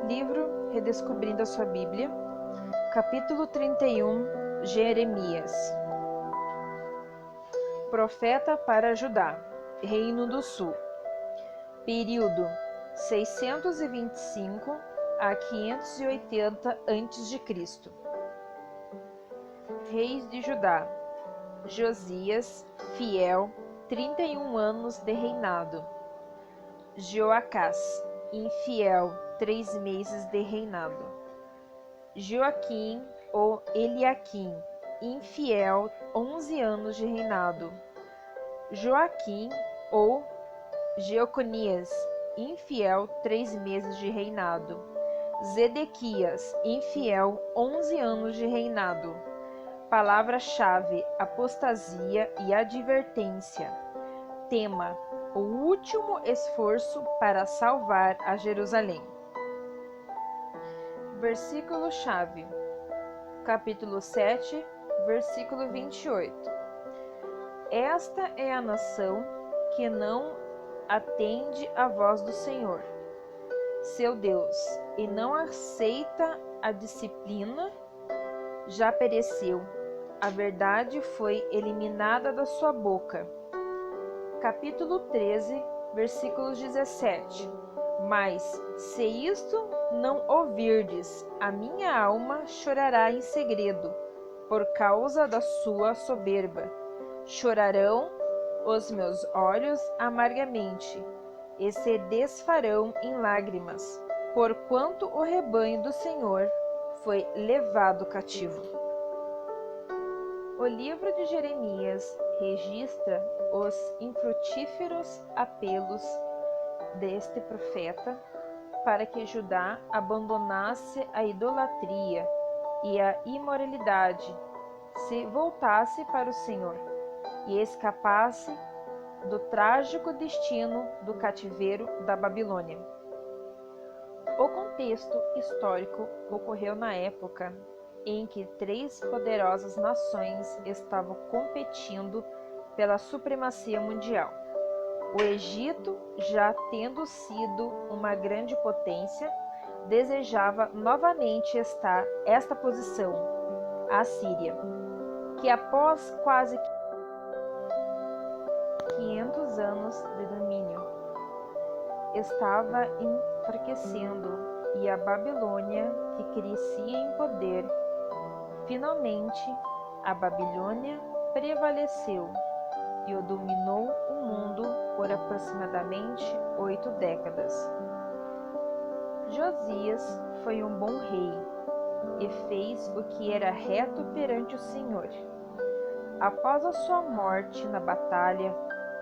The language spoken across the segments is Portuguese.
Livro Redescobrindo a Sua Bíblia, capítulo 31, Jeremias. Profeta para Judá, Reino do Sul. Período 625 a 580 a.C. Reis de Judá: Josias, fiel, 31 anos de reinado. Joacás, infiel, 3 meses de reinado. Joaquim ou Eliaquim, infiel, 11 anos de reinado. Joaquim ou Jeconias, infiel, 3 meses de reinado. Zedequias, infiel, 11 anos de reinado. Palavra-chave: apostasia e advertência. Tema: o último esforço para salvar a Jerusalém. Versículo-chave: capítulo 7, versículo 28. Esta é a nação que não atende à voz do Senhor, seu Deus, e não aceita a disciplina. Já pereceu, a verdade foi eliminada da sua boca. Capítulo 13, versículos 17. Mas, se isto não ouvirdes, a minha alma chorará em segredo, por causa da sua soberba. Chorarão os meus olhos amargamente, e se desfarão em lágrimas, porquanto o rebanho do Senhor foi levado cativo. O livro de Jeremias registra os infrutíferos apelos deste profeta para que Judá abandonasse a idolatria e a imoralidade, se voltasse para o Senhor e escapasse do trágico destino do cativeiro da Babilônia. O contexto histórico ocorreu na época em que 3 poderosas nações estavam competindo pela supremacia mundial. O Egito, já tendo sido uma grande potência, desejava novamente esta posição. A Síria, que após quase 500 anos de domínio, estava enfraquecendo, e a Babilônia, que crescia em poder. Finalmente, a Babilônia prevaleceu e o dominou o mundo por aproximadamente 8 décadas. Josias foi um bom rei e fez o que era reto perante o Senhor. Após a sua morte na batalha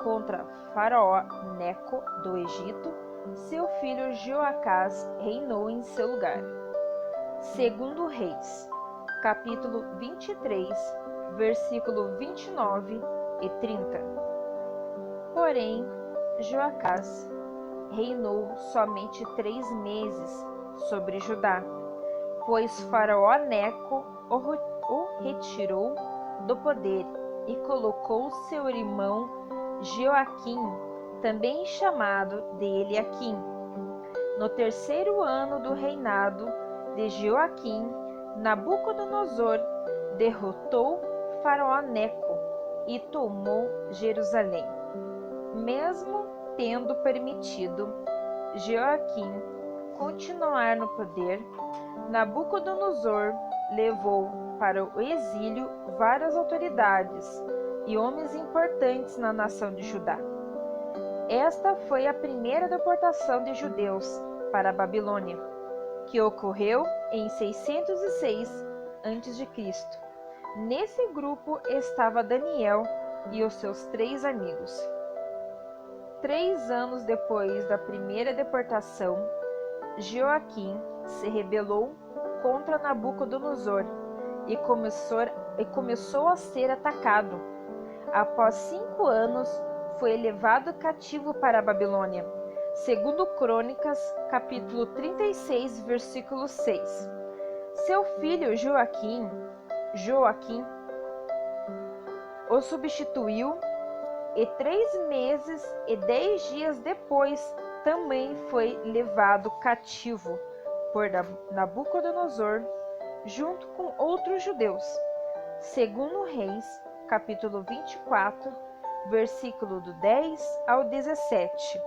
contra Faraó Neco do Egito, seu filho Joacás reinou em seu lugar. Segundo Reis, capítulo 23, versículo 29 e 30. Porém, Joacás reinou somente 3 meses sobre Judá, pois Faraó Neco o retirou do poder e colocou seu irmão Joaquim, também chamado de Eliaquim. No 3º ano do reinado de Joaquim, Nabucodonosor derrotou Faraó Neco e tomou Jerusalém. Mesmo tendo permitido Joaquim continuar no poder, Nabucodonosor levou para o exílio várias autoridades e homens importantes na nação de Judá. Esta foi a primeira deportação de judeus para a Babilônia, que ocorreu em 606 a.C. Nesse grupo estava Daniel e os seus 3 amigos. 3 anos depois da primeira deportação, Joaquim se rebelou contra Nabucodonosor e começou a ser atacado. Após 5 anos, foi levado cativo para a Babilônia. Segundo Crônicas, capítulo 36, versículo 6. Seu filho Joaquim o substituiu, e 3 meses e 10 dias depois também foi levado cativo por Nabucodonosor, junto com outros judeus. Segundo Reis, capítulo 24, versículo do 10 ao 17.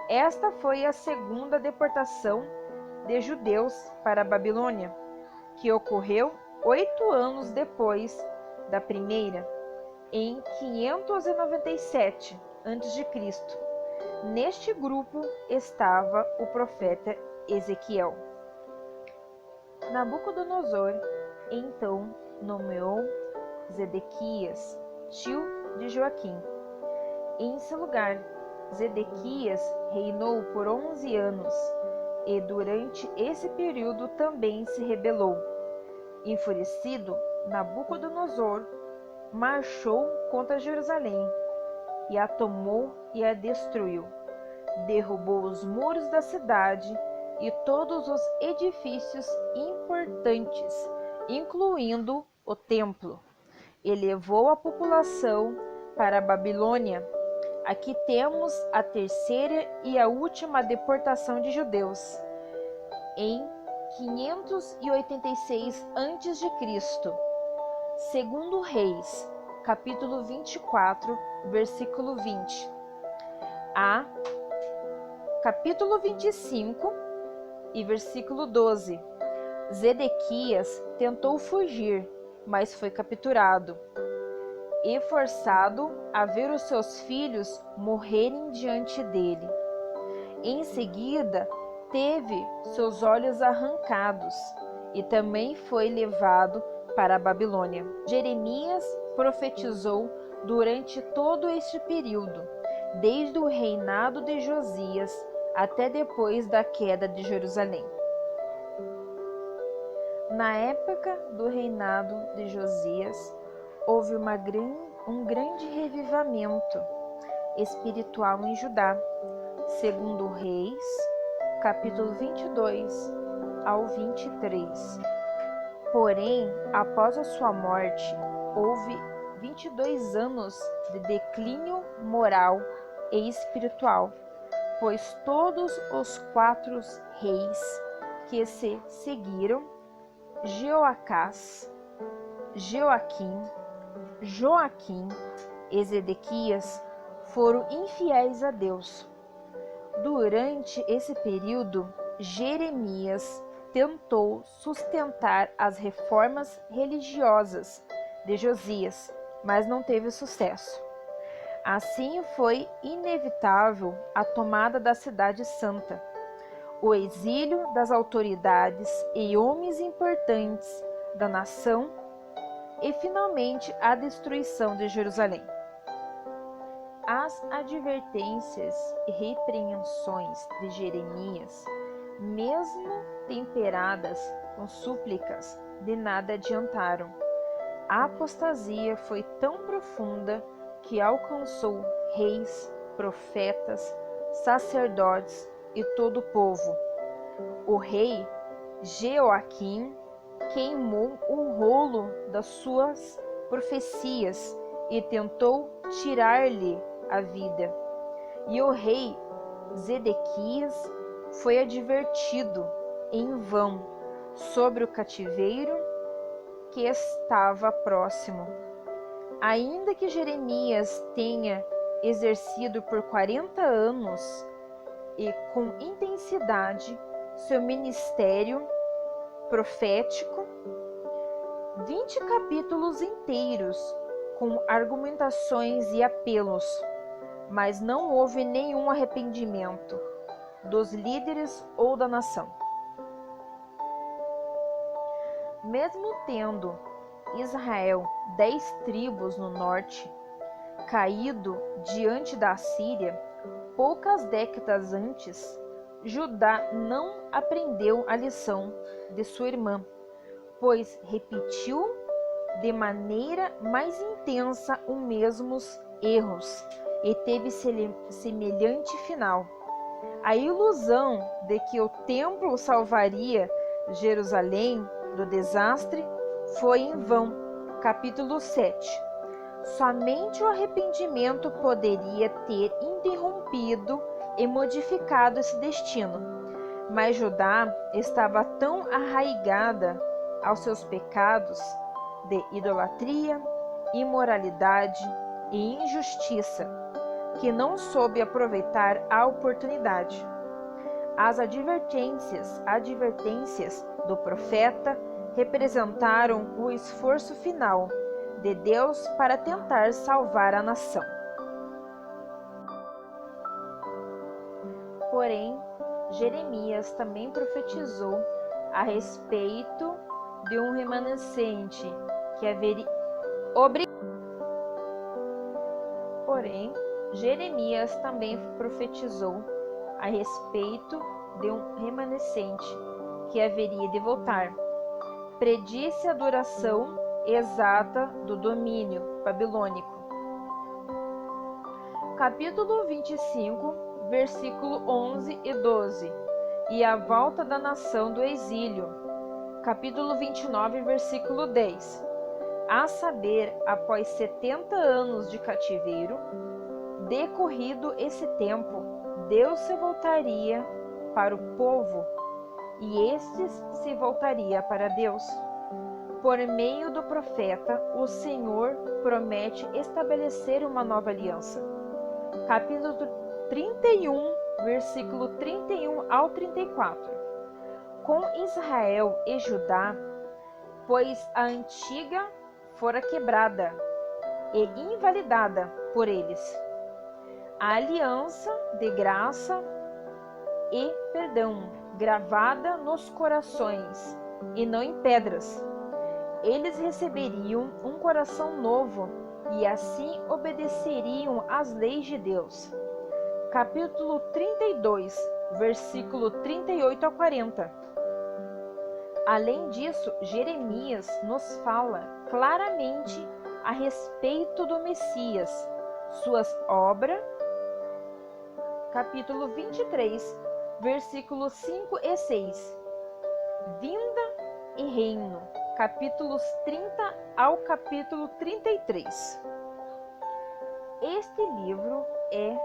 Esta foi a segunda deportação de judeus para a Babilônia, que ocorreu 8 anos depois da primeira, em 597 a.C. Neste grupo estava o profeta Ezequiel. Nabucodonosor então nomeou Zedequias, tio de Joaquim, em seu lugar. Zedequias reinou por 11 anos e durante esse período também se rebelou. Enfurecido, Nabucodonosor marchou contra Jerusalém e a tomou e a destruiu. Derrubou os muros da cidade e todos os edifícios importantes, incluindo o templo, e levou a população para a Babilônia. Aqui temos a terceira e a última deportação de judeus, em 586 a.C. Segundo Reis, capítulo 24, versículo 20. Capítulo 25 e versículo 12. Zedequias tentou fugir, mas foi capturado e forçado a ver os seus filhos morrerem diante dele. Em seguida, teve seus olhos arrancados e também foi levado para a Babilônia. Jeremias profetizou durante todo este período, desde o reinado de Josias até depois da queda de Jerusalém. Na época do reinado de Josias, houve um grande revivamento espiritual em Judá, segundo Reis, capítulo 22 ao 23. Porém, após a sua morte, houve 22 anos de declínio moral e espiritual, pois todos os 4 reis que se seguiram, Jeoacás, Joaquim, Joaquim e Zedequias, foram infiéis a Deus. Durante esse período, Jeremias tentou sustentar as reformas religiosas de Josias, mas não teve sucesso. Assim, foi inevitável a tomada da cidade santa, o exílio das autoridades e homens importantes da nação e, finalmente, a destruição de Jerusalém. As advertências e repreensões de Jeremias, mesmo temperadas com súplicas, de nada adiantaram. A apostasia foi tão profunda que alcançou reis, profetas, sacerdotes e todo o povo. O rei Jeoaquim queimou o rolo das suas profecias e tentou tirar-lhe a vida. E o rei Zedequias foi advertido em vão sobre o cativeiro que estava próximo. Ainda que Jeremias tenha exercido por 40 anos e com intensidade seu ministério profético, 20 capítulos inteiros com argumentações e apelos, mas não houve nenhum arrependimento dos líderes ou da nação. Mesmo tendo Israel 10 tribos no norte, caído diante da Assíria, poucas décadas antes, Judá não aprendeu a lição de sua irmã, pois repetiu de maneira mais intensa os mesmos erros e teve semelhante final. A ilusão de que o templo salvaria Jerusalém do desastre foi em vão. Capítulo 7. Somente o arrependimento poderia ter interrompido e modificado esse destino. Mas Judá estava tão arraigada aos seus pecados de idolatria, imoralidade e injustiça, que não soube aproveitar a oportunidade. As advertências do profeta representaram o esforço final de Deus para tentar salvar a nação. Porém, Jeremias também profetizou a respeito de um remanescente que haveria. Porém, Jeremias também profetizou a respeito de um remanescente que haveria de voltar. Predisse a duração exata do domínio babilônico. Capítulo 25, versículo 11 e 12. E a volta da nação do exílio. Capítulo 29, versículo 10. A saber, após 70 anos de cativeiro, decorrido esse tempo, Deus se voltaria para o povo e estes se voltaria para Deus. Por meio do profeta, o Senhor promete estabelecer uma nova aliança. Capítulo 31, versículo 31 ao 34. Com Israel e Judá, pois a antiga fora quebrada e invalidada por eles. A aliança de graça e perdão, gravada nos corações e não em pedras. Eles receberiam um coração novo e assim obedeceriam às leis de Deus. Capítulo 32, versículo 38 a 40. Além disso, Jeremias nos fala claramente a respeito do Messias, suas obras. Capítulo 23, versículos 5 e 6. Vinda e reino. Capítulos 30 ao capítulo 33. Este livro é,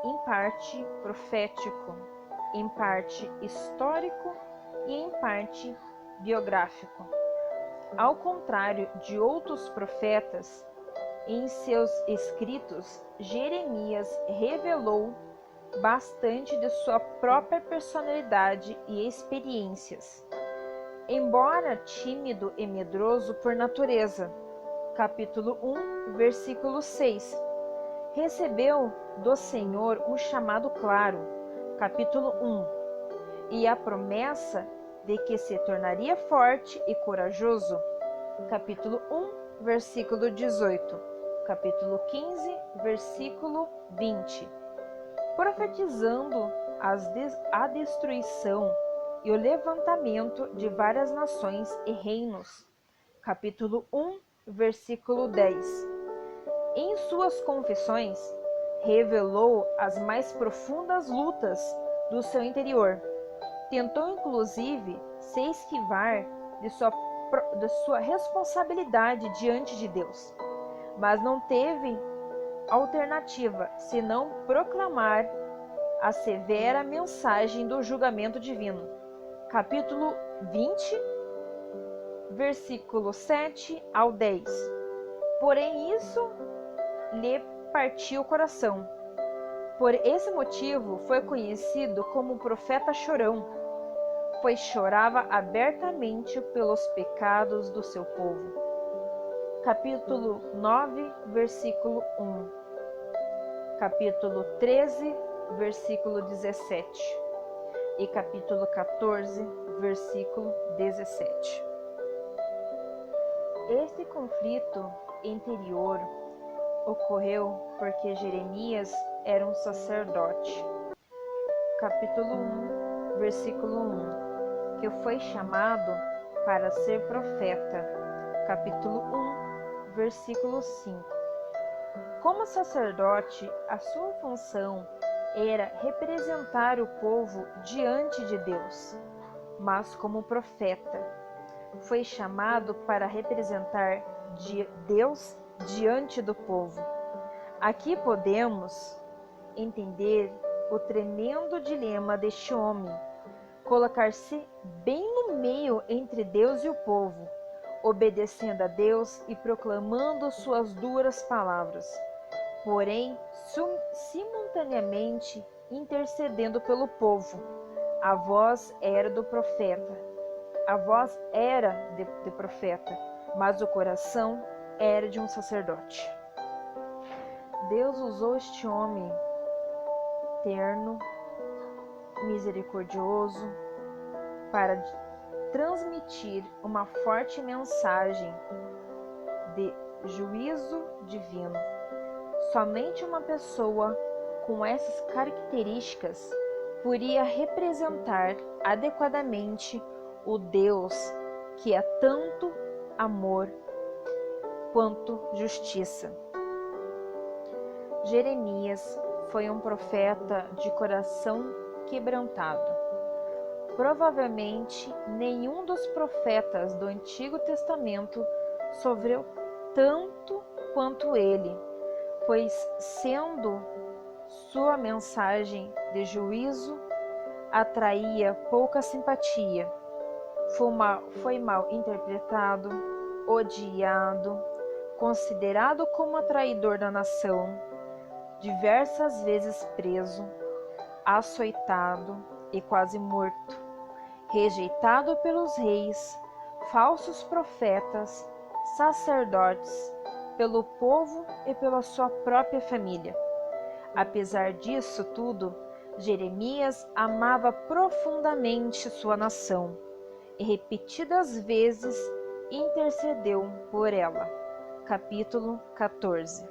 em parte, profético, em parte histórico e em parte biográfico. Ao contrário de outros profetas, em seus escritos, Jeremias revelou bastante de sua própria personalidade e experiências. Embora tímido e medroso por natureza, capítulo 1, versículo 6, recebeu do Senhor um chamado claro, capítulo 1, e a promessa de que se tornaria forte e corajoso, capítulo 1, versículo 18, capítulo 15, versículo 20, profetizando a destruição e o levantamento de várias nações e reinos, capítulo 1, versículo 10. Em suas confissões, revelou as mais profundas lutas do seu interior. Tentou inclusive se esquivar de sua responsabilidade diante de Deus, mas não teve alternativa senão proclamar a severa mensagem do julgamento divino. Capítulo 20, versículo 7 ao 10. Porém isso lhe partiu o coração. Por esse motivo foi conhecido como o profeta chorão, pois chorava abertamente pelos pecados do seu povo. Capítulo 9, versículo 1. Capítulo 13, versículo 17. E capítulo 14, versículo 17. Este conflito interior ocorreu porque Jeremias era um sacerdote. Capítulo 1, versículo 1, que foi chamado para ser profeta. Capítulo 1, versículo 5. Como sacerdote, a sua função era representar o povo diante de Deus, mas como profeta, foi chamado para representar Deus diante do povo. Aqui podemos entender o tremendo dilema deste homem, colocar-se bem no meio entre Deus e o povo, obedecendo a Deus e proclamando suas duras palavras, porém simultaneamente intercedendo pelo povo. A voz era do profeta, a voz era de profeta, mas o coração era de um sacerdote. Deus usou este homem terno, misericordioso, para transmitir uma forte mensagem de juízo divino. Somente uma pessoa com essas características poderia representar adequadamente o Deus que é tanto amor quanto justiça. Jeremias foi um profeta de coração quebrantado. Provavelmente nenhum dos profetas do Antigo Testamento sofreu tanto quanto ele, pois sendo sua mensagem de juízo atraía pouca simpatia, foi mal interpretado, odiado, considerado como traidor da nação, diversas vezes preso, açoitado e quase morto, rejeitado pelos reis, falsos profetas, sacerdotes, pelo povo e pela sua própria família. Apesar disso tudo, Jeremias amava profundamente sua nação e repetidas vezes intercedeu por ela. Capítulo 14.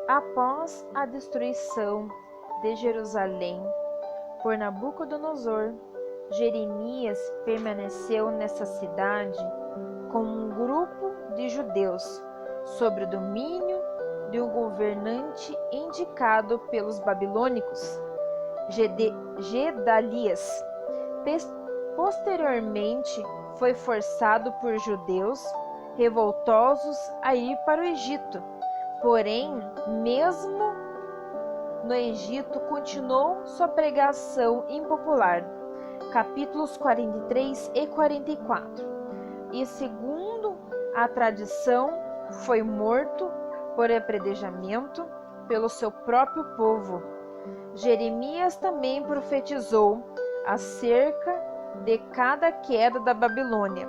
Após a destruição de Jerusalém por Nabucodonosor, Jeremias permaneceu nessa cidade com um grupo de judeus sob o domínio de um governante indicado pelos babilônicos, Gedalias. Posteriormente, foi forçado por judeus revoltosos a ir para o Egito. Porém, mesmo no Egito, continuou sua pregação impopular. Capítulos 43 e 44. E segundo a tradição, foi morto por apedrejamento pelo seu próprio povo. Jeremias também profetizou acerca de cada queda da Babilônia,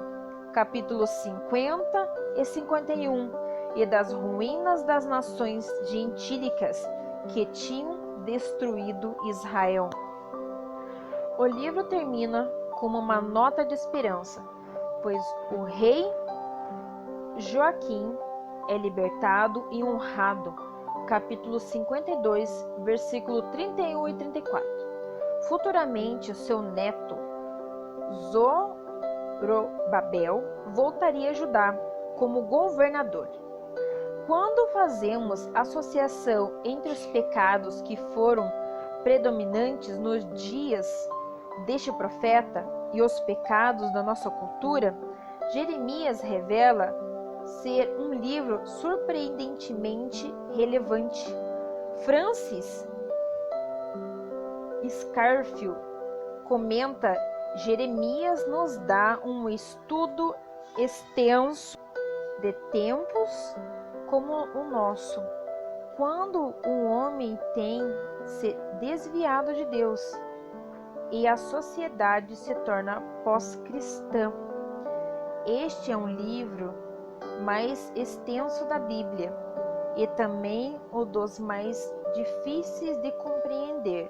capítulos 50 e 51, e das ruínas das nações gentílicas que tinham destruído Israel. O livro termina como uma nota de esperança, pois o rei Joaquim é libertado e honrado. Capítulo 52, versículo 31 e 34. Futuramente, seu neto Zorobabel voltaria a Judá como governador. Quando fazemos associação entre os pecados que foram predominantes nos dias deste profeta e os pecados da nossa cultura, Jeremias revela ser um livro surpreendentemente relevante. Francis Scarfield comenta: Jeremias nos dá um estudo extenso de tempos como o nosso, quando o homem tem se desviado de Deus e a sociedade se torna pós-cristã. Este é um livro mais extenso da Bíblia e também o dos mais difíceis de compreender,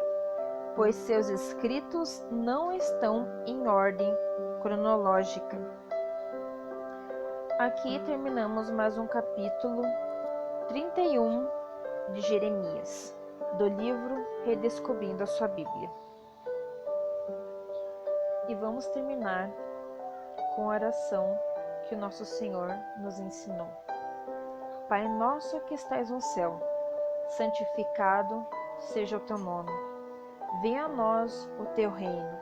pois seus escritos não estão em ordem cronológica. Aqui terminamos mais um capítulo 31 de Jeremias, do livro Redescobrindo a Sua Bíblia. E vamos terminar com a oração que o nosso Senhor nos ensinou. Pai nosso que estais no céu, santificado seja o teu nome. Venha a nós o teu reino.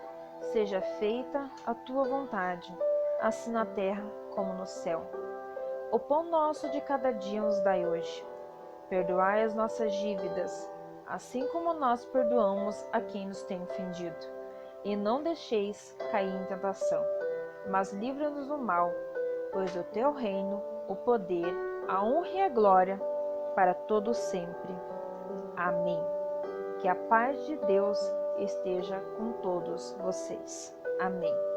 Seja feita a tua vontade, assim na terra como no céu. O pão nosso de cada dia nos dai hoje. Perdoai as nossas dívidas, assim como nós perdoamos a quem nos tem ofendido. e não deixeis cair em tentação, mas livra-nos do mal, pois do teu reino, o poder, a honra e a glória, para todo sempre. Amém. Que a paz de Deus esteja com todos vocês. Amém.